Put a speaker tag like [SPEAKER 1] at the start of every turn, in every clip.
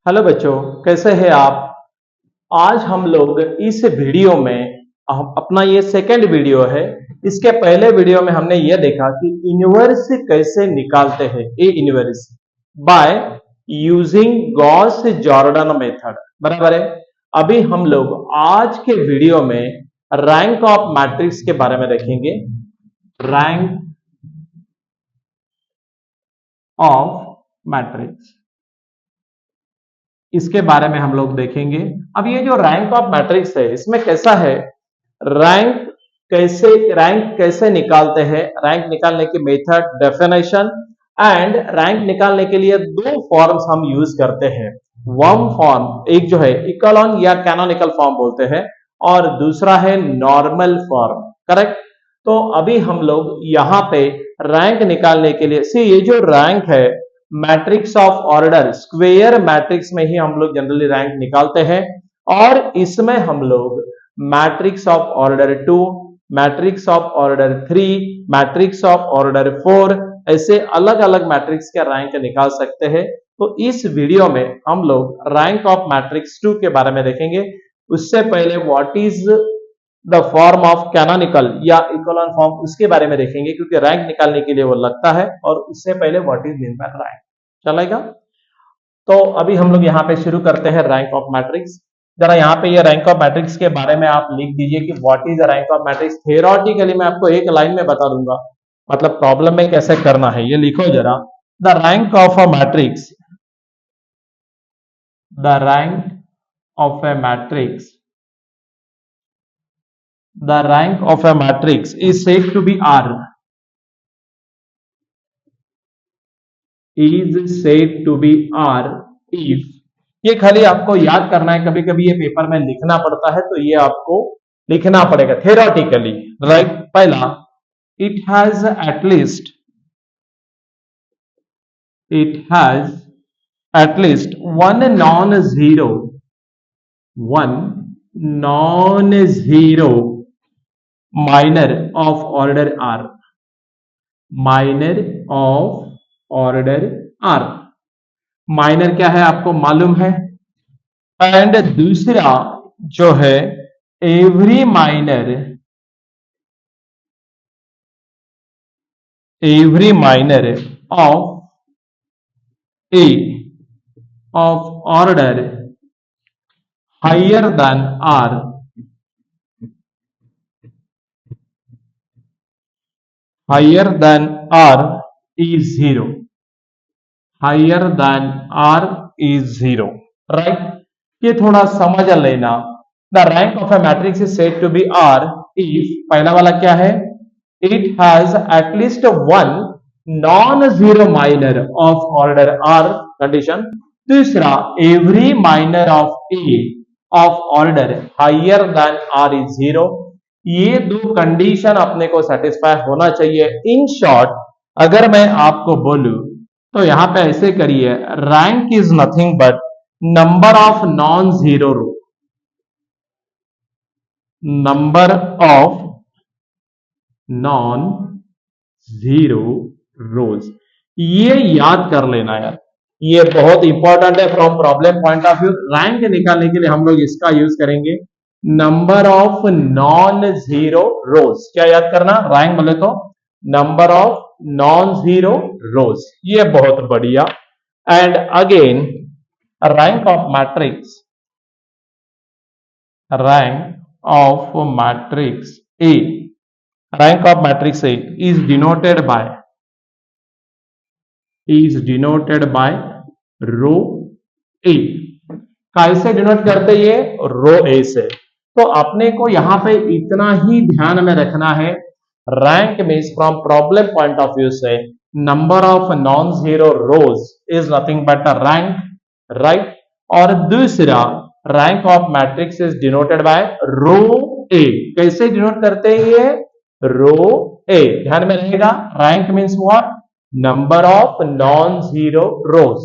[SPEAKER 1] Hello बच्चों, कैसे हैं आप। आज हम लोग इस वीडियो में अपना ये सेकंड वीडियो है। इसके पहले वीडियो में हमने ये देखा कि इन्वर्स कैसे निकालते हैं A inverse by using Gauss Jordan method. बराबर है। अभी हम लोग आज के वीडियो में रैंक ऑफ मैट्रिक्स के बारे में देखेंगे। रैंक ऑफ मैट्रिक्स, इसके बारे में हम लोग देखेंगे। अब ये जो रैंक ऑफ मैट्रिक्स है, इसमें कैसा है, रैंक रैंक कैसे निकालते हैं, रैंक निकालने की मेथड, डेफिनेशन एंड रैंक निकालने के लिए दो फॉर्म्स हम यूज करते हैं। वन फॉर्म, एक जो है इकोलॉन या कैनोनिकल फॉर्म बोलते हैं, और दूसरा है नॉर्मल फॉर्म। करेक्ट। तो अभी हम लोग यहाँ पे रैंक निकालने के लिए ये जो रैंक है matrix of order square matrix में ही हम लोग जनरली रैंक निकालते हैं, और इसमें हम लोग matrix of order 2, matrix of order 3, matrix of order 4, ऐसे अलग अलग मैट्रिक्स के रैंक निकाल सकते हैं। तो इस वीडियो में हम लोग रैंक ऑफ मैट्रिक्स 2 के बारे में देखेंगे। उससे पहले what is the form of canonical या इकोलॉन फॉर्म, उसके बारे में देखेंगे, क्योंकि रैंक निकालने के लिए वो लगता है। और उससे पहले what is mean by rank चलेगा। तो अभी हम लोग यहाँ पे शुरू करते हैं रैंक ऑफ मैट्रिक्स। जरा यहाँ पे ये रैंक ऑफ मैट्रिक्स के बारे में आप लिख दीजिए कि what is the rank of matrix. Theoretically मैं आपको एक लाइन में बता दूंगा, मतलब प्रॉब्लम में कैसे करना है ये लिखो जरा। The rank of a matrix, the rank of A matrix, the rank of a matrix is said to be R, is said to be R if, ये खाली आपको याद करना है, कभी कभी ये पेपर में लिखना पड़ता है तो ये आपको लिखना पड़ेगा थियोरेटिकली। राइट। पहला, it has at least one non-zero minor of order R, minor of order R, minor क्या है आपको मालूम है। एंड दूसरा जो है every minor of a of order higher than R, higher than R is 0, higher than R is 0, right। ये थोड़ा समझ लेना। The rank of a matrix is said to be R if, पहला वाला क्या है, it has at least one non-zero minor of order R condition। दूसरा, every minor of A of order higher than R is 0। ये दो condition अपने को satisfy होना चाहिए। इन शॉर्ट अगर मैं आपको बोलूं तो यहां पे ऐसे करिए, rank is nothing but number of non zero row, number of non zero rows. ये याद कर लेना यार, ये बहुत इंपॉर्टेंट है from problem point of view. Rank निकालने के लिए हम लोग इसका यूज करेंगे, number of non zero rows. क्या याद करना, रैंक बोले तो number of non zero rows, ये बहुत बढ़िया। And again rank of matrix, rank of matrix A, rank of matrix A is denoted by rho A. कैसे डिनोट करते ये, रो ए से। तो अपने को यहां पे इतना ही ध्यान में रखना है, rank means from problem point of view से number of non zero rows is nothing but a rank, right. और दूसरा, rank of matrix is denoted by rho A. कैसे डिनोट करते हैं ये, रो ए, ध्यान में रहेगा। Rank means what, number of non zero rose.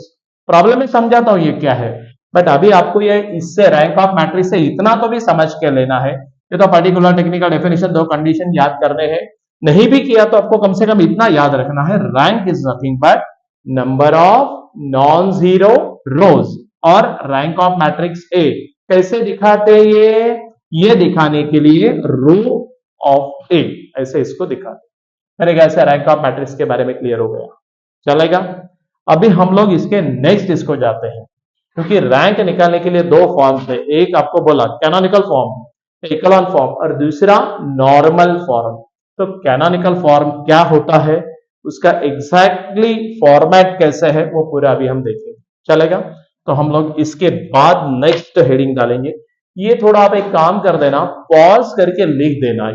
[SPEAKER 1] Problem में समझाता हूं ये क्या है, बट अभी आपको ये इससे रैंक ऑफ मैट्रिक्स से इतना तो भी समझ के लेना है। ये तो पर्टिकुलर टेक्निकल डेफिनेशन, दो कंडीशन याद करने हैं। नहीं भी किया तो आपको कम से कम इतना याद रखना है, rank is nothing but number of non zero रोज। और रैंक ऑफ मैट्रिक्स ए कैसे दिखाते हैं ये दिखाने के लिए रो ऑफ ए ऐसे इसको दिखाते। मेरे ख्याल से रैंक ऑफ मैट्रिक्स के बारे में क्लियर हो गया, चलेगा। अभी हम लोग इसके नेक्स्ट इसको जाते हैं, क्योंकि रैंक निकालने के लिए दो फॉर्म थे, एक आपको बोला कैनोनिकल फॉर्म इकोलॉन फॉर्म और दूसरा नॉर्मल फॉर्म। तो कैनोनिकल फॉर्म क्या होता है, उसका एग्जैक्टली फॉर्मेट कैसे है वो पूरा अभी हम देखेंगे, चलेगा। तो हम लोग इसके बाद नेक्स्ट हेडिंग डालेंगे। ये थोड़ा आप एक काम कर देना, पॉज करके लिख देना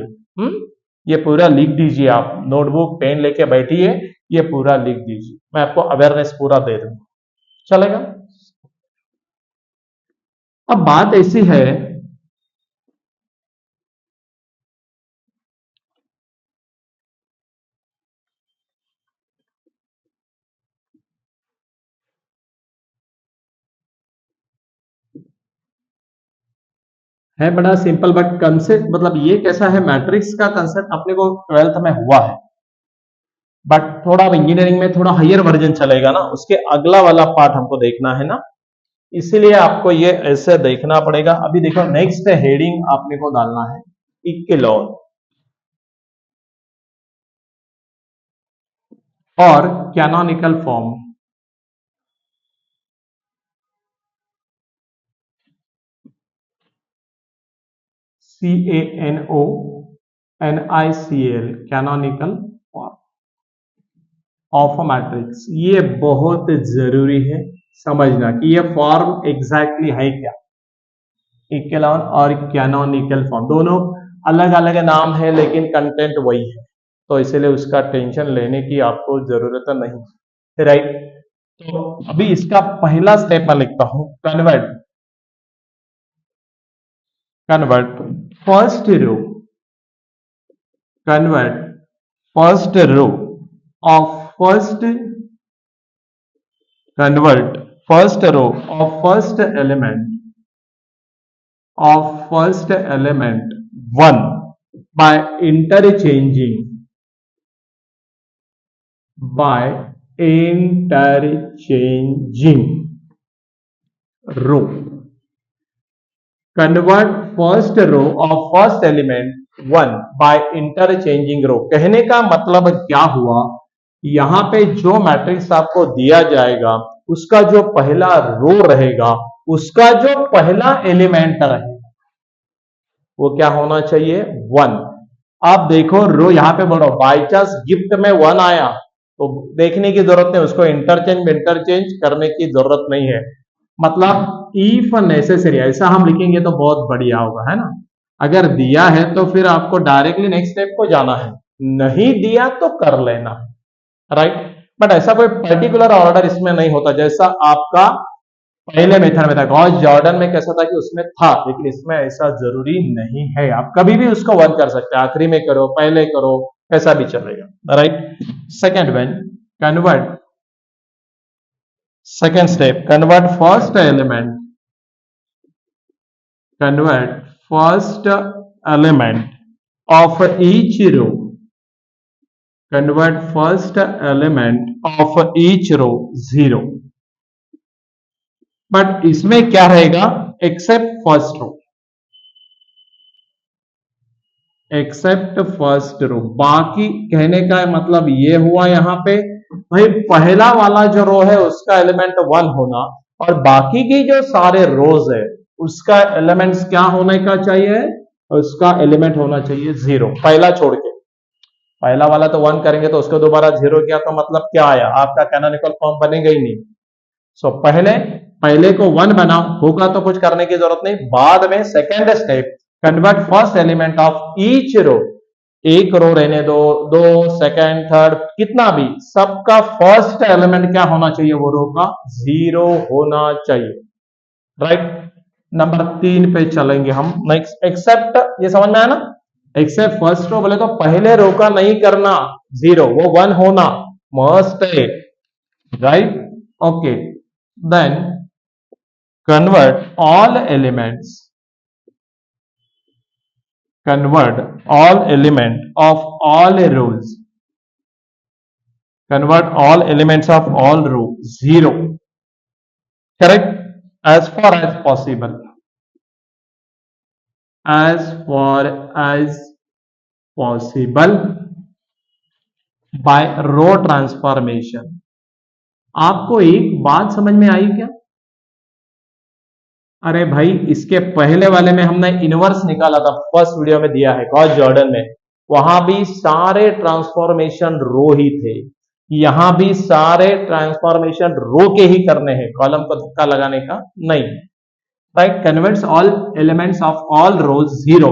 [SPEAKER 1] ये पूरा लिख दीजिए, आप नोटबुक पेन लेके बैठिए, ये पूरा लिख दीजिए, मैं आपको अवेयरनेस पूरा दे दूंगा, चलेगा। अब बात ऐसी है बड़ा सिंपल, बट कंसेप्ट मतलब ये कैसा है, मैट्रिक्स का कंसेप्ट अपने को 12th में हुआ है, बट थोड़ा इंजीनियरिंग में थोड़ा हायर वर्जन चलेगा ना, उसके अगला वाला पार्ट हमको देखना है ना, इसीलिए आपको ये ऐसे देखना पड़ेगा। अभी देखो नेक्स्ट हेडिंग आपने को डालना है इक्विलॉन और canonical form. CANONICL canonical form of a matrix, ये बहुत जरूरी है समझना कि ये फॉर्म एग्जैक्टली है क्या। इक्विलॉन और कैनोनिकल फॉर्म दोनों अलग अलग नाम है, लेकिन कंटेंट वही है, तो इसलिए उसका टेंशन लेने की आपको जरूरत नहीं, राइट। तो अभी इसका पहला स्टेप मैं लिखता हूं, convert convert first row convert first row of first convert first row of first element 1 by interchanging row। convert first row of first element 1 by interchanging row, कहने का मतलब क्या हुआ, यहां पे जो मैट्रिक्स आपको दिया जाएगा उसका जो पहला रो रहेगा, उसका जो पहला एलिमेंट रहेगा वो क्या होना चाहिए, 1। आप देखो रो यहां पे बोलो, बाई चांस गिफ्ट में 1 आया तो देखने की जरूरत नहीं, उसको इंटरचेंज करने की जरूरत नहीं है, मतलब इफ नेसेसरी ऐसा हम लिखेंगे तो बहुत बढ़िया होगा, है ना। अगर दिया है तो फिर आपको डायरेक्टली नेक्स्ट स्टेप को जाना है, नहीं दिया तो कर लेना है, राइट। बट ऐसा कोई पर्टिकुलर ऑर्डर इसमें नहीं होता, जैसा आपका पहले मेथड में था, गॉस जॉर्डन में कैसा था कि उसमें था, लेकिन इसमें ऐसा जरूरी नहीं है, आप कभी भी उसको 1 कर सकते हैं, आखिरी में करो पहले करो ऐसा भी चलेगा, right. Second one, convert second step, convert first element of each row, convert first element of each row 0, but इसमें क्या रहेगा, एक्सेप्ट फर्स्ट रो, बाकी कहने का मतलब ये हुआ यहां पे भाई पहला वाला जो रो है उसका एलिमेंट 1 होना, और बाकी की जो सारे रोज है उसका एलिमेंट्स क्या होने का चाहिए, उसका एलिमेंट होना चाहिए 0, पहला छोड़ के। पहला वाला तो 1 करेंगे तो उसको दोबारा 0 किया तो मतलब क्या आया, आपका कैनोनिकल फॉर्म बनेगा ही नहीं। सो पहले को 1 बनाओ, होगा तो कुछ करने की जरूरत नहीं, बाद में second step, convert first element of each row, एक रो रहने दो, दो, सेकेंड, थर्ड, कितना भी, सबका फर्स्ट एलिमेंट क्या होना चाहिए, वो रो का 0 होना चाहिए, राइट। नंबर 3 पे चलेंगे हम, नेक्स्ट एक्सेप्ट, ये समझ में आया ना, एक्सेप्ट फर्स्ट रो बोले तो पहले रो का नहीं करना 0, वो 1 होना मस्ट है, right. Okay, then convert all elements of all rows, convert all elements of all row 0, correct। as far as possible, as far as possible by row transformation. आपको एक बात समझ में आई क्या? अरे भाई, इसके पहले वाले में हमने इनवर्स निकाला था, फर्स्ट वीडियो में दिया है गॉस जॉर्डन में, वहां भी सारे ट्रांसफॉर्मेशन रो ही थे। यहां भी सारे ट्रांसफॉर्मेशन रो के ही करने हैं, कॉलम को धक्का लगाने का नहीं। Right, converts all elements of all rows zero,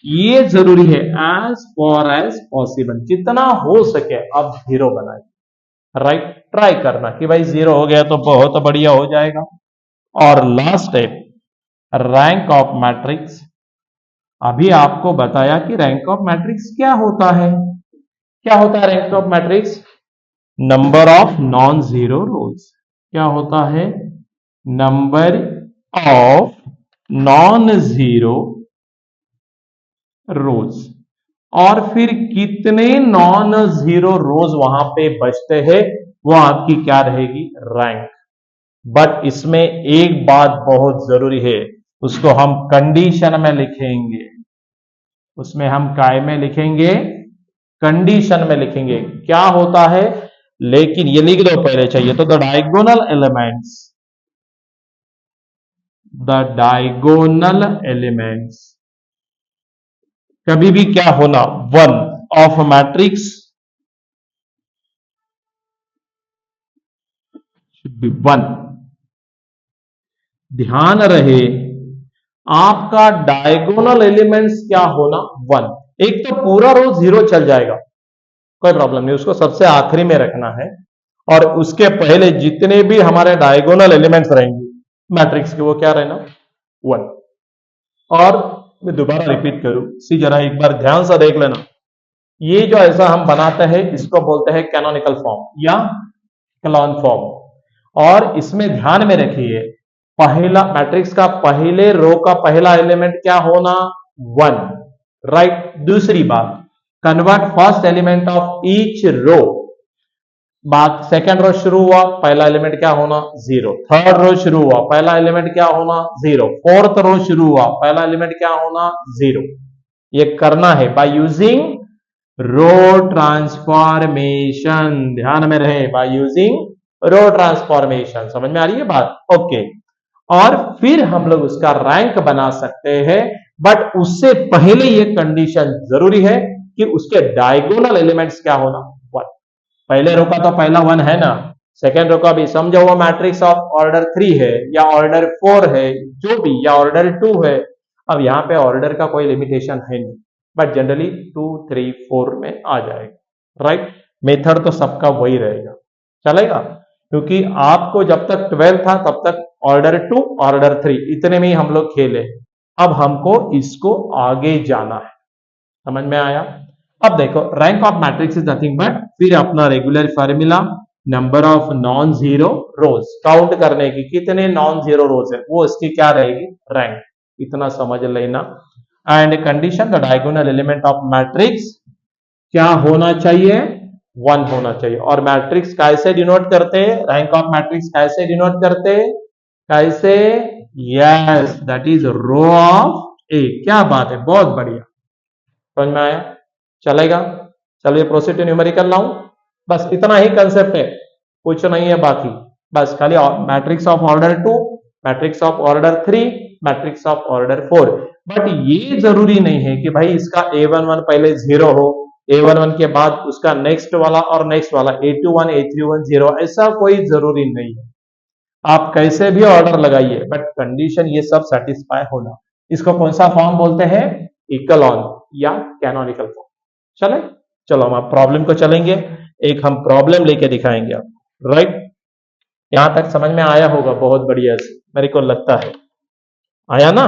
[SPEAKER 1] ये जरूरी है। एज फॉर एज पॉसिबल, जितना हो सके आप जीरो बनाए। राइट, ट्राई करना कि भाई जीरो हो गया तो बहुत बढ़िया हो जाएगा। और last step, rank of matrix. अभी आपको बताया कि रैंक ऑफ मैट्रिक्स क्या होता है। क्या होता है rank of matrix? Number of non zero rows. क्या होता है? नंबर ऑफ नॉन जीरो रोज। और फिर कितने नॉन जीरो रोज वहां पे बचते हैं, वो आपकी क्या रहेगी? रैंक। बट इसमें एक बात बहुत जरूरी है, उसको हम कंडीशन में लिखेंगे। उसमें हम काय में लिखेंगे? कंडीशन में लिखेंगे। क्या होता है? लेकिन ये लिख दो पहले, चाहिए तो the diagonal elements, the diagonal elements कभी भी क्या होना? One of matrix should be one. ध्यान रहे, आपका डायगोनल एलिमेंट्स क्या होना? वन। एक तो पूरा रो जीरो चल जाएगा, कोई प्रॉब्लम नहीं, उसको सबसे आखिरी में रखना है। और उसके पहले जितने भी हमारे डायगोनल एलिमेंट्स रहेंगे मैट्रिक्स के, वो क्या रहना? वन। और मैं दोबारा रिपीट करूं, सी जरा एक बार ध्यान से देख लेना। ये जो ऐसा हम बनाते हैं, इसको बोलते हैं कैनोनिकल फॉर्म या क्लॉन फॉर्म। और इसमें ध्यान में रखिए, पहला मैट्रिक्स का पहले रो का पहला एलिमेंट क्या होना? वन। राइट। दूसरी बात, convert first element of each row. बात, सेकेंड रो शुरू हुआ, पहला एलिमेंट क्या होना? जीरो। थर्ड रो शुरू हुआ, पहला एलिमेंट क्या होना? जीरो। फोर्थ रो शुरू हुआ, पहला एलिमेंट क्या होना? जीरो। ये करना है बाय यूजिंग रो ट्रांसफॉर्मेशन। ध्यान में रहे, बाय यूजिंग रो ट्रांसफॉर्मेशन। समझ में आ रही है बात? ओके। और फिर हम लोग उसका रैंक बना सकते हैं, बट उससे पहले ये कंडीशन जरूरी है कि उसके डायगोनल एलिमेंट्स क्या होना? वन। पहले रो का तो पहला वन है ना, सेकेंड रो का भी समझो वो मैट्रिक्स ऑफ ऑर्डर 3 है या ऑर्डर 4 है, जो भी, या ऑर्डर 2 है। अब यहां पे ऑर्डर का कोई लिमिटेशन है नहीं, बट जनरली 2, 3, 4 में आ जाएगा। राइट। मेथड तो सबका वही रहेगा, चलेगा। क्योंकि आपको जब तक 12 था तब तक ऑर्डर 2, ऑर्डर 3 इतने में ही हम लोग खेले। अब हमको इसको आगे जाना है। समझ में आया? अब देखो, rank of matrix is nothing but, फिर अपना regular formula, number of non zero rose, count करने की कितने नॉन जीरो रोज है, वो इसकी क्या रहेगी? रैंक। इतना समझ लेना। And condition, the diagonal element of matrix क्या होना चाहिए? वन होना चाहिए। और मैट्रिक्स कैसे डिनोट करते हैं? रैंक ऑफ मैट्रिक्स कैसे डिनोट करते हैं? कैसे? Yes, that is rho of A. क्या बात है, बहुत बढ़िया, समझ में आया? चलेगा। चलिए प्रोसीड टू न्यूमेरिकल लाऊं। बस इतना ही कंसेप्ट है, कुछ नहीं है बाकी। बस खाली matrix of order 2, matrix of order 3, matrix of order 4। But ये जरूरी नहीं है कि भाई इसका A11 पहले जीरो हो, A11 के बाद उसका नेक्स्ट वाला और नेक्स्ट वाला A21, A31 जीरो, ऐसा कोई जरूरी नहीं है। आप कैसे भी ऑर्डर लगाइए, बट कंडीशन ये सब सेटिस्फाई होना। इसको कौन सा फॉर्म बोलते हैं? इक्लोन या कैनोनिकल फॉर्म। चले, चलो हम आप प्रॉब्लम को चलेंगे। एक हम प्रॉब्लम लेके दिखाएंगे आप। राइट, यहां तक समझ में आया होगा बहुत बढ़िया से, मेरे को लगता है आया ना।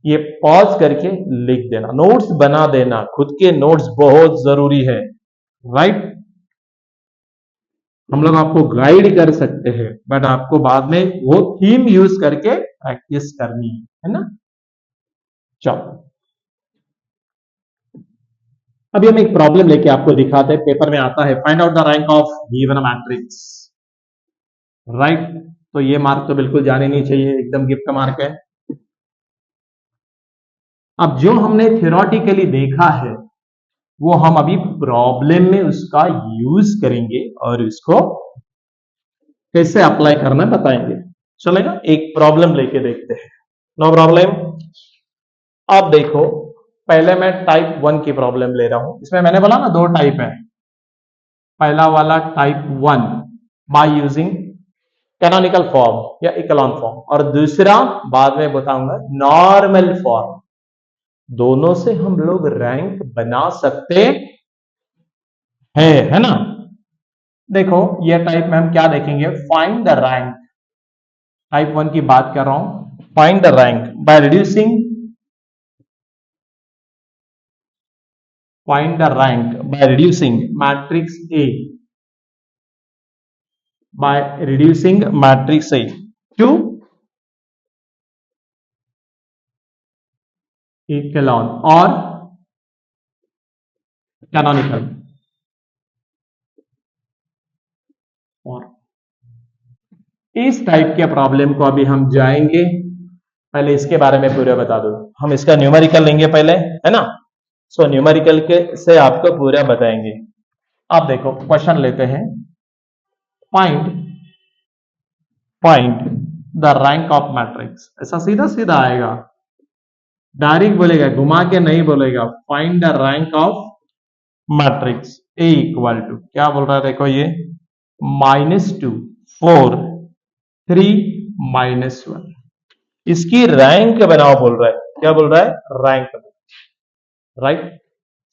[SPEAKER 1] ये पॉज करके लिख देना, नोट्स बना देना, खुद के नोट्स बहुत जरूरी है। राइट, हम लोग आपको गाइड कर सकते हैं, बट आपको बाद में वो थीम यूज करके प्रैक्टिस करनी है ना। चलो, अभी हम एक प्रॉब्लम लेके आपको दिखाते हैं, पेपर में आता है, find out the rank of given matrix. Right, तो ये मार्क तो बिल्कुल जाने नहीं चाहिए, एकदम गिफ्ट मार्क है। अब जो हमने थियोरेटिकली देखा है वो हम अभी प्रॉब्लम में उसका यूज करेंगे और इसको कैसे अप्लाई करना बताएंगे। चलेगा, एक प्रॉब्लम लेके देखते हैं। No problem. अब देखो, पहले मैं टाइप 1 की प्रॉब्लम ले रहा हूं। इसमें मैंने बोला ना दो टाइप है। पहला वाला type 1 by using canonical form या इकोलॉन फॉर्म, और दूसरा बाद में बताऊंगा नॉर्मल फॉर्म। दोनों से हम लोग रैंक बना सकते हैं, है ना। देखो ये टाइप में हम क्या देखेंगे, फाइंड द रैंक। टाइप 1 की बात कर रहा हूं। Find the rank by reducing, find the rank by reducing matrix A, by reducing matrix A to echelon or canonical और इस टाइप के प्रॉब्लम को अभी हम जाएंगे। पहले इसके बारे में पूरा बता दो। हम इसका न्यूमेरिकल लेंगे पहले, है ना। सो न्यूमेरिकल के से आपको पूरा बताएंगे। आप देखो क्वेश्चन लेते हैं, find find the rank of matrix. ऐसा सीधा सीधा आएगा, डायरेक्ट बोलेगा, घुमा के नहीं बोलेगा। Find the rank of matrix A equal to, क्या बोल रहा है देखो ये, -2 4 3 -1। इसकी रैंक बनाओ बोल रहा है। क्या बोल रहा है, रैंक। राइट,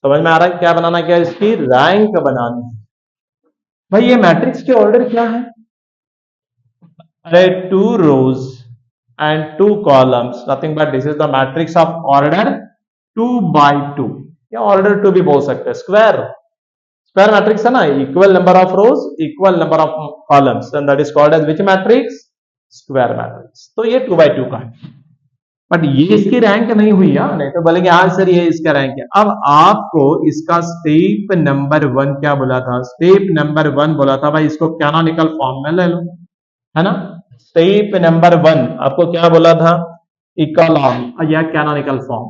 [SPEAKER 1] समझ में आ रहा है क्या बनाना, क्या इसकी रैंक बनानी है। भाई ये मैट्रिक्स के ऑर्डर क्या है, अरे 2 rows and 2 columns, nothing but this is the matrix of order 2 by 2, या ऑर्डर 2 भी बोल सकते हैं। स्क्वायर स्क्वायर मैट्रिक्स है ना, equal number of rows equal number of columns, and that is called as which matrix, square matrix. तो ये 2 by 2 का है, बट ये इसकी रैंक नहीं हुई है। नहीं तो बोलेंगे हाँ सर ये इसका रैंक है। अब आपको इसका स्टेप नंबर 1 क्या बोला था, स्टेप नंबर 1 बोला था भाई इसको कैनोनिकल फॉर्म में ले लो, है ना। स्टेप नंबर 1 आपको क्या बोला था, इकोलॉन या कैनोनिकल फॉर्म।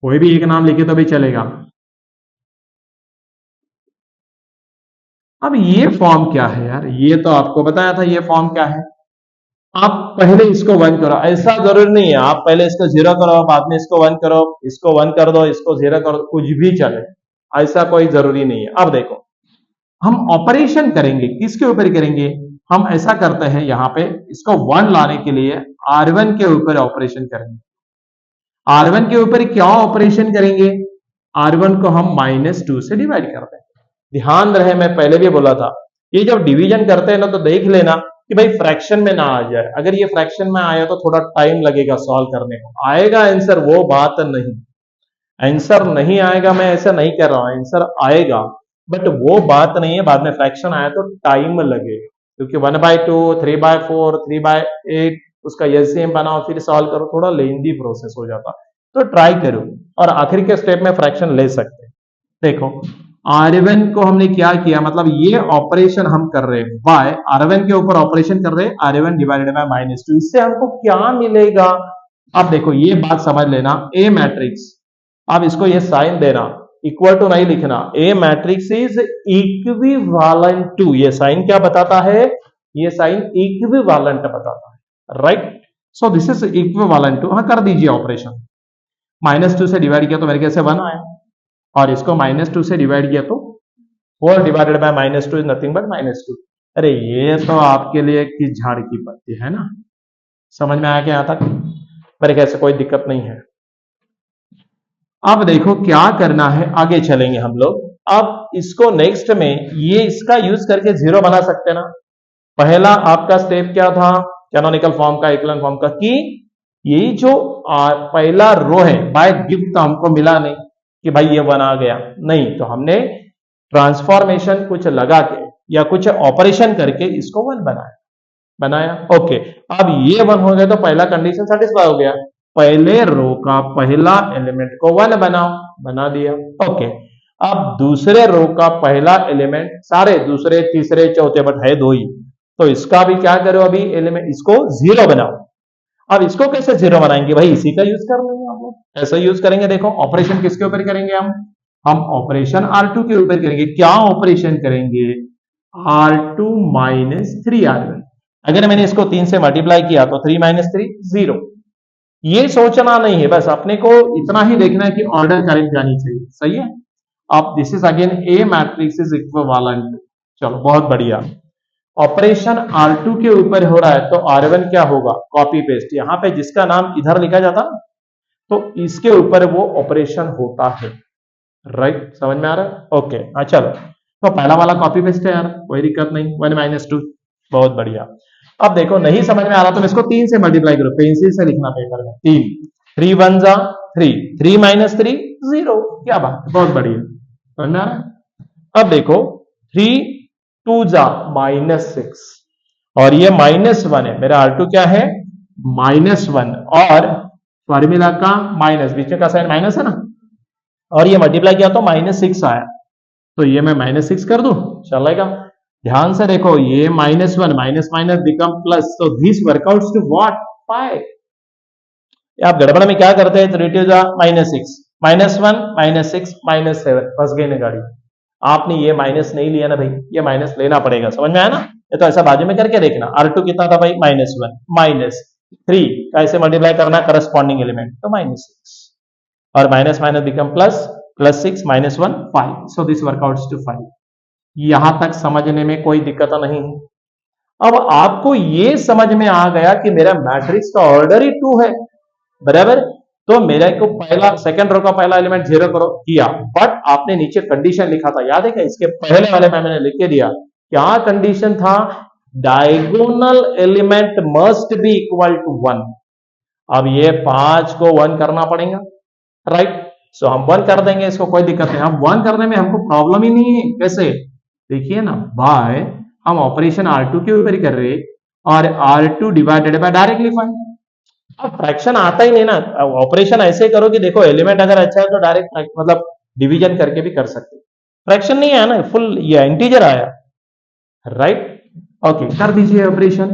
[SPEAKER 1] कोई भी एक नाम लिखे तो भी चलेगा। अब ये फॉर्म क्या है यार, ये तो आपको बताया था ये फॉर्म क्या है। आप पहले इसको 1 करो, ऐसा जरूरी नहीं है आप पहले इसको 0 करो बाद में इसको 1 करो, इसको 1 कर दो इसको 0 कर दो, कुछ भी चले, ऐसा कोई जरूरी नहीं है। अब देखो हम ऑपरेशन करेंगे, किसके ऊपर करेंगे, हम ऐसा करते हैं यहां पे इसको 1 लाने के लिए R1 के ऊपर ऑपरेशन करेंगे। R1 के ऊपर क्या ऑपरेशन करेंगे, R1 को हम -2 से डिवाइड करते हैं। ध्यान रहे मैं पहले भी बोला था, ये जब डिवीजन करते हैं ना तो देख लेना कि भाई फ्रैक्शन में ना आ जाए। अगर ये फ्रैक्शन में आया तो थोड़ा टाइम लगेगा सॉल्व करने को, आएगा आंसर वो बात नहीं, आंसर नहीं आएगा मैं ऐसा नहीं कर रहा हूं, आंसर आएगा बट वो बात नहीं है। बाद में फ्रैक्शन आया तो टाइम लगेगा, क्योंकि 1/2 3/4 3/8 उसका एलसीएम बनाओ फिर सॉल्व करो, थोड़ा लेंदी प्रोसेस हो जाता। तो ट्राई करो और आखिर के स्टेप में फ्रैक्शन ले सकते। देखो R1 को हमने क्या किया, मतलब ये ऑपरेशन हम कर रहे हैं बाय R1 के ऊपर ऑपरेशन कर रहे हैं, R1 डिवाइडेड बाय -2, इससे हमको क्या मिलेगा। अब देखो ये बात समझ लेना, ए मैट्रिक्स, अब इसको ये साइन देना, इक्वल टू नहीं लिखना, A matrix is equivalent to, ये साइन क्या बताता है, ये साइन इक्विवेलेंट बताता है। Right, so this is equivalent to, हाँ कर दीजिए ऑपरेशन। -2 से डिवाइड किया तो मेरे कैसे 1 आया, और इसको -2 से डिवाइड किया तो 4 divided by -2 is nothing but -2। अरे ये तो आपके लिए किस झाड़ की पत्ती है ना, समझ में आया क्या यहां तक, मेरे कैसे कोई दिक्कत नहीं है। अब देखो क्या करना है, आगे चलेंगे हम लोग। अब इसको नेक्स्ट में ये इसका यूज करके 0 बना सकते हैं ना। पहला आपका स्टेप क्या था कैनोनिकल फॉर्म का, इक्विवेलेंट फॉर्म का, कि ये जो पहला रो है बाय गिफ्ट तो हमको मिला नहीं कि भाई ये 1 आ गया, नहीं तो हमने ट्रांसफॉर्मेशन कुछ लगा के या कुछ ऑपरेशन करके इसको 1 बनाया। ओके, अब ये 1 हो गया तो पहला कंडीशन सेटिस्फाई हो गया, पहले रो का पहला एलिमेंट को 1 बनाओ, बना दिया। ओके, अब दूसरे रो का पहला एलिमेंट, सारे दूसरे तीसरे चौथे बट है दो ही, तो इसका भी क्या करो, अभी एलिमेंट इसको जीरो बनाओ। अब इसको कैसे जीरो बनाएंगे भाई, इसी का यूज कर लेंगे हम लोग। ऐसा यूज करेंगे, देखो ऑपरेशन किसके ऊपर करेंगे हम ऑपरेशन R2 के ऊपर करेंगे। क्या ऑपरेशन करेंगे, R2 माइनस 3R1। अगर मैंने इसको 3 से मल्टीप्लाई किया तो 3 माइनस 3 0। ये सोचना नहीं है, बस अपने को इतना ही देखना है कि ऑर्डर करेक्ट जानी चाहिए, सही है। अब this is again A matrix is equivalent. चलो बहुत बढ़िया, ऑपरेशन R2 के ऊपर हो रहा है तो R1 क्या होगा, कॉपी पेस्ट। यहां पे जिसका नाम इधर लिखा जाता ना, तो इसके ऊपर वो ऑपरेशन होता है, राइट। समझ में आ रहा है, ओके। हाँ चलो, तो पहला वाला कॉपी पेस्ट है यार, कोई दिक्कत नहीं। 1 माइनस 2, बहुत बढ़िया। अब देखो नहीं समझ में आ रहा तो मैं इसको 3 से मल्टीप्लाई करो, पेंसिल से लिखना पेपर में। 3 3 1 जा 3, 3 माइनस 3 0। क्या बात, बहुत बढ़िया, समझ में आ रहा है। अब देखो 3 2 जा माइनस 6, और ये माइनस 1 है, मेरा R2 क्या है -1, और फॉर्मूला का माइनस, बीच में का साइन माइनस है ना, और ये मल्टीप्लाई किया तो -6 आया, तो ये मैं -6 कर दूं, चलेगा। ध्यान से देखो, ये -1 माइनस माइनस बिकम प्लस, तो दिस वर्कआउट्स टू व्हाट, पाई। आप गड़बड़ में क्या करते हैं, 3 2 जा -6, -1 -6 -7, फंस गई ना गाड़ी। आपने ये माइनस नहीं लिया ना भाई, ये माइनस लेना पड़ेगा, समझ में आया ना। ये तो ऐसा बाजू में करके देखना, R2 कितना था भाई -1, -3 कैसे मल्टीप्लाई करना करस्पॉन्डिंग एलिमेंट, तो -6, और minus minus become plus, +6 -1 5, so this workouts to 5। यहां तक समझने में कोई दिक्कत नहीं है। अब आपको ये समझ में आ गया कि मेरा मैट्रिक्स का ऑर्डर ही 2 है, बराबर। तो मेरे को पहला सेकंड रो का पहला एलिमेंट 0 करो किया, बट आपने नीचे कंडीशन लिखा था, याद है क्या, इसके पहले वाले में मैंने लिख के दिया, क्या कंडीशन था, diagonal element must be equal to 1। अब ये 5 को 1 करना पड़ेगा, राइट। सो हम 1 कर देंगे, इसको कोई दिक्कत नहीं। अब 1 करने में हमको प्रॉब्लम ही नहीं है, कैसे, देखिए ना, बाय हम ऑपरेशन R2 के ऊपर ही कर रहे, और R2 डिवाइडेड बाय डायरेक्टली 5। अब फ्रैक्शन आता ही नहीं ना, ऑपरेशन ऐसे करो कि देखो एलिमेंट अगर अच्छा है तो डायरेक्ट मतलब डिवीजन करके भी कर सकते, फ्रैक्शन नहीं आया ना, फुल ये इंटीजर आया, राइट। ओके, कर दीजिए ऑपरेशन।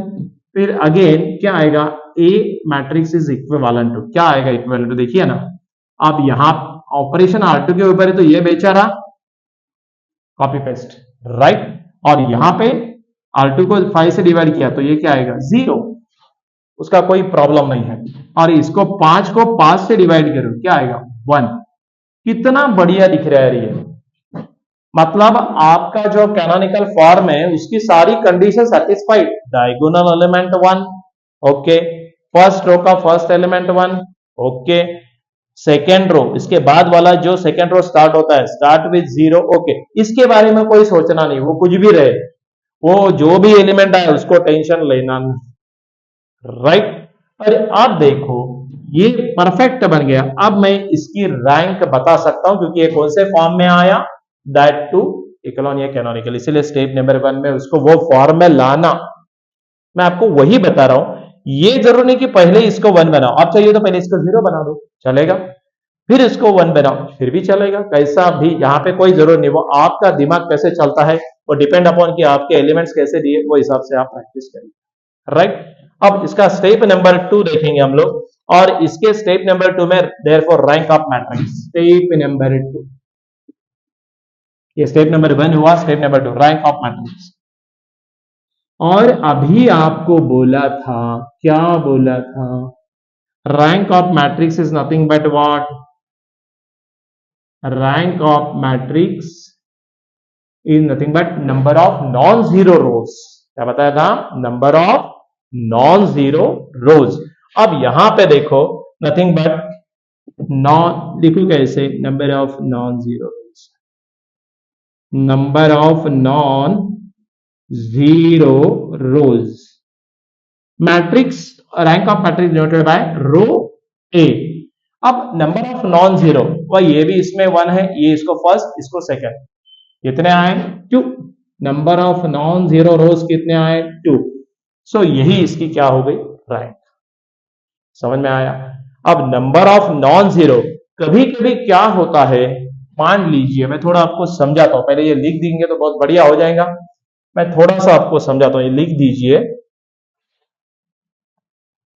[SPEAKER 1] फिर अगेन क्या आएगा, ए मैट्रिक्स इज इक्विवेलेंट टू, क्या आएगा इक्विवेलेंट टू, देखिए ना। अब यहां ऑपरेशन R2 के ऊपर है तो ये बेचारा कॉपी पेस्ट, राइट। और यहां पे R2 को 5 से डिवाइड किया तो ये क्या आएगा 0, उसका कोई प्रॉब्लम नहीं है। और इसको 5 को 5 से डिवाइड करो, क्या आएगा 1। कितना बढ़िया दिख रहा है ये, मतलब आपका जो कैनोनिकल फॉर्म है उसकी सारी condition satisfied. Diagonal element 1, okay. First row का first element 1, okay. Second row, इसके बाद वाला जो सेकेंड रो स्टार्ट होता है स्टार्ट विद 0, ओके। इसके बारे में कोई सोचना नहीं, वो कुछ भी रहे, वो जो भी एलिमेंट आए उसको टेंशन लेना नहीं, राइट। अरे अब देखो ये परफेक्ट बन गया। अब मैं इसकी रैंक बता सकता हूं क्योंकि ये कौन से फॉर्म में आया, दैट टू इकोलॉन या कैनोनिकल, इसलिए स्टेप नंबर 1 में उसको वो फॉर्म में लाना, मैं आपको वही बता रहा हूं। ये जरूर नहीं कि पहले इसको 1 बनाओ, आप चाहिए तो पहले इसको 0 बना दो, चलेगा। फिर इसको 1 बनाओ, फिर भी चलेगा, कैसा भी, यहां पे कोई जरूर नहीं, वो आपका दिमाग कैसे चलता है वो डिपेंड अपॉन कि आपके एलिमेंट्स कैसे दिए, वो हिसाब से आप प्रैक्टिस करेंगे, राइट। अब इसका स्टेप नंबर 2 देखेंगे हम लोग, और इसके स्टेप नंबर 2 में therefore rank of matrix, step number 2, ये स्टेप नंबर 1 हुआ, step number 2 rank of matrix. और अभी आपको बोला था, क्या बोला था, rank of matrix is nothing but what, rank of matrix is nothing but number of non zero rows. क्या बताया था, नंबर ऑफ नॉन जीरो रोज। अब यहां पे देखो नथिंग बट नॉन, लिखू कैसे, number of non zero rose, number of non zero rows, matrix rank of matrix denoted by rho A. अब नंबर ऑफ नॉन जीरो, वह ये भी इसमें 1 है, ये इसको फर्स्ट इसको सेकंड, कितने आए 2, नंबर ऑफ नॉन जीरो रोज कितने आए 2, सो यही इसकी क्या हो गई रैंक, समझ में आया। अब नंबर ऑफ नॉन जीरो, कभी कभी क्या होता है मान लीजिए मैं थोड़ा आपको समझाता हूं, पहले ये लिख देंगे तो बहुत बढ़िया हो जाएगा। मैं थोड़ा सा आपको समझाता हूं, ये लिख दीजिए,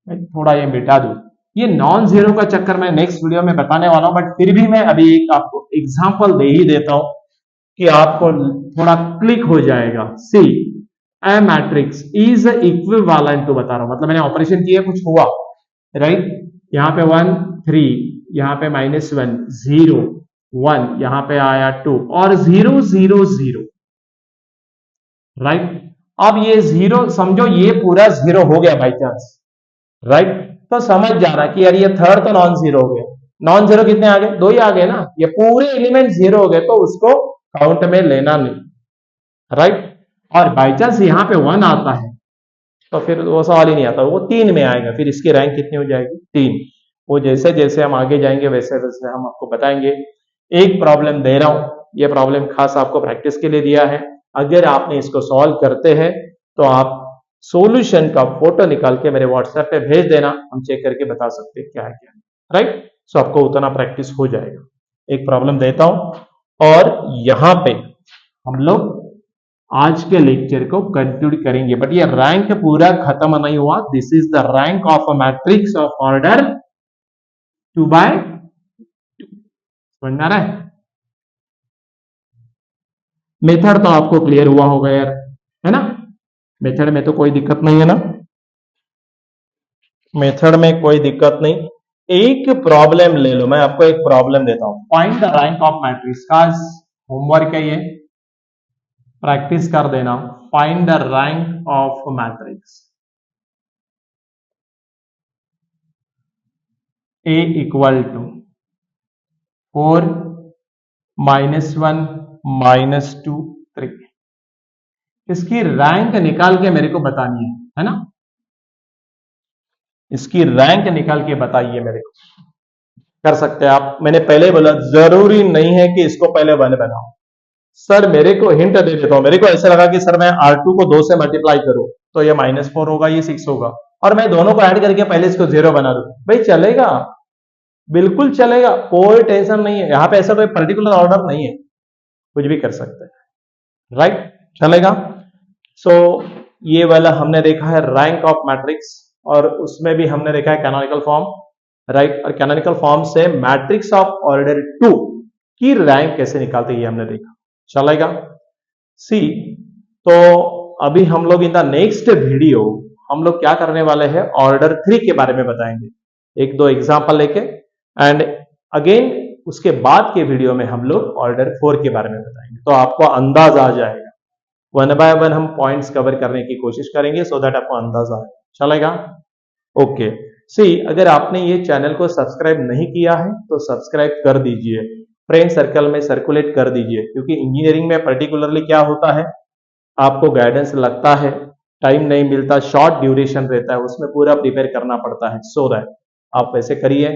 [SPEAKER 1] मैं थोड़ा ये मिटा दूं। ये नॉन जीरो का चक्कर मैं नेक्स्ट वीडियो में बताने वाला हूं, बट फिर भी मैं अभी एक आपको एग्जांपल दे ही देता हूं कि आपको थोड़ा क्लिक हो जाएगा। सी ए मैट्रिक्स इज इक्विवेलेंट टू, बता रहा हूं, मतलब मैंने ऑपरेशन किया, कुछ हुआ, राइट। यहाँ पे 1 3, यहाँ पे -1 0 1, यहाँ पे आया 2 और 0 0 0, राइट। अब ये जीरो समझो, ये पूरा जीरो हो गया बाई चांस, राइट। तो समझ जाना कि यार ये थर्ड तो नॉन जीरो हो गया। नॉन जीरो कितने आ गए? 2 ही आ गए ना। ये पूरे एलिमेंट जीरो हो गए तो उसको काउंट में लेना नहीं, राइट। और बाई चांस यहाँ पे 1 आता है तो फिर वो सवाल ही नहीं आता, वो 3 में आएगा, फिर इसकी रैंक कितनी हो जाएगी? 3। वो जैसे जैसे हम आगे जाएंगे वैसे वैसे हम आपको बताएंगे। एक प्रॉब्लम दे रहा हूं, ये प्रॉब्लम खास आपको प्रैक्टिस के लिए दिया है। अगर आपने इसको सॉल्व करते हैं तो आप सॉल्यूशन का फोटो निकाल के मेरे व्हाट्सएप पे भेज देना, हम चेक करके बता सकते हैं क्या है क्या, राइट। सो आपको उतना प्रैक्टिस हो जाएगा। एक प्रॉब्लम देता हूं और यहां पे हम लोग आज के लेक्चर को कंक्लूड करेंगे, बट ये रैंक पूरा खत्म नहीं हुआ। This is the rank of a matrix of order 2x2। समझ में आ रहा है? मेथड तो आपको क्लियर हुआ होगा यार, है ना। मेथड में तो कोई दिक्कत नहीं है ना, मेथड में कोई दिक्कत नहीं। एक प्रॉब्लम ले लो, मैं आपको एक प्रॉब्लम देता हूं, find the rank of matrix का होमवर्क है ये, प्रैक्टिस कर देना। Find the rank of matrix A equal to 4 -1 -2 3। इसकी रैंक निकाल के मेरे को बतानी है ना। इसकी रैंक निकाल के बताइए मेरे को। कर सकते हैं आप, मैंने पहले ही बोला जरूरी नहीं है कि इसको पहले 1 बनाओ। सर मेरे को हिंट दे देता हूं, मेरे को ऐसा लगा कि सर मैं R2 को 2 से मल्टीप्लाई करूं तो ये -4 होगा, ये 6 होगा, और मैं दोनों को ऐड करके पहले इसको 0 बना दूं, भाई चलेगा, बिल्कुल चलेगा, कोई टेंशन नहीं है। यहां पे ऐसा कोई पर्टिकुलर ऑर्डर नहीं है, कुछ भी कर सकते हैं, राइट। चलेगा। सो ये वाला हमने देखा है रैंक ऑफ मैट्रिक्स, और उसमें भी हमने देखा है कैनोनिकल फॉर्म, राइट। और कैनोनिकल फॉर्म से मैट्रिक्स ऑफ ऑर्डर 2 की रैंक कैसे निकालते हैं ये हमने देखा। चलेगा। सी तो अभी हम लोग इन द नेक्स्ट वीडियो हम लोग क्या करने वाले हैं, ऑर्डर 3 के बारे में बताएंगे, एक दो एग्जांपल लेके, एंड अगेन उसके बाद के वीडियो में हम लोग ऑर्डर 4 के बारे में बताएंगे, तो आपको अंदाज आ जाएगा। 1 बाय 1 हम पॉइंट्स कवर करने की कोशिश करेंगे सो दैट आपको अंदाजा आए। चलेगा। ओके। सी अगर आपने ये चैनल को सब्सक्राइब नहीं किया है तो सब्सक्राइब कर दीजिए, फ्रेंड सर्कल में सर्कुलेट कर दीजिए, क्योंकि इंजीनियरिंग में पर्टिकुलरली क्या होता है, आपको गाइडेंस लगता है, टाइम नहीं मिलता, शॉर्ट ड्यूरेशन रहता है, उसमें पूरा प्रिपेयर करना पड़ता है। सो दैट आप वैसे करिए,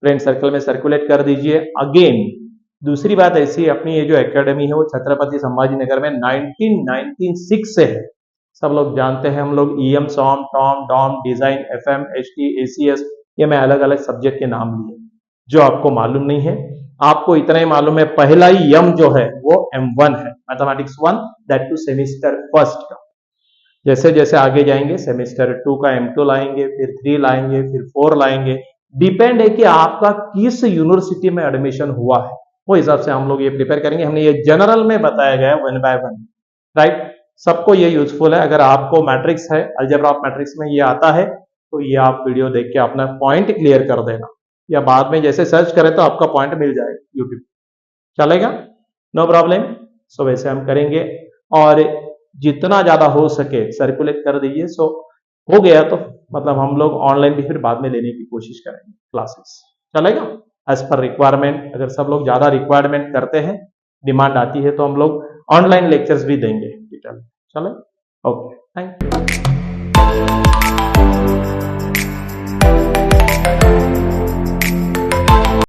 [SPEAKER 1] फ्रेंड सर्कल में सर्कुलेट कर दीजिए। अगेन दूसरी बात ऐसी, अपनी ये जो एकेडमी है वो छत्रपति संभाजी नगर में 1996 से है, सब लोग जानते हैं। हम लोग EM SOM TOM DOM design FM HT ACS, ये मैं अलग अलग सब्जेक्ट के नाम लिए, जो आपको मालूम नहीं है। आपको इतना ही मालूम है, पहला ही यम जो है वो M1 है, mathematics 1, that to semester first का। जैसे जैसे आगे जाएंगे सेमेस्टर 2 का M2 लाएंगे, फिर 3 लाएंगे, फिर 4 लाएंगे, डिपेंड है कि आपका किस यूनिवर्सिटी में एडमिशन हुआ है, वो हिसाब से हम लोग ये प्रिपेयर करेंगे। हमने ये जनरल में बताया गया 1 बाय 1, राइट। सबको ये यूजफुल है। अगर आपको मैट्रिक्स है, अलजेब्रा ऑफ मैट्रिक्स में ये आता है तो ये आप वीडियो देख के अपना पॉइंट क्लियर कर देना, या बाद में जैसे सर्च करें तो आपका पॉइंट मिल जाएगा यूट्यूब। चलेगा, नो प्रॉब्लम। सो वैसे हम करेंगे, और जितना ज्यादा हो सके सर्कुलेट कर दीजिए। सो हो गया तो मतलब हम लोग ऑनलाइन भी फिर बाद में लेने की कोशिश करेंगे क्लासेस। चलेगा, एज पर रिक्वायरमेंट। अगर सब लोग ज्यादा रिक्वायरमेंट करते हैं, डिमांड आती है, तो हम लोग ऑनलाइन लेक्चर्स भी देंगे। चले, ओके, थैंक यू।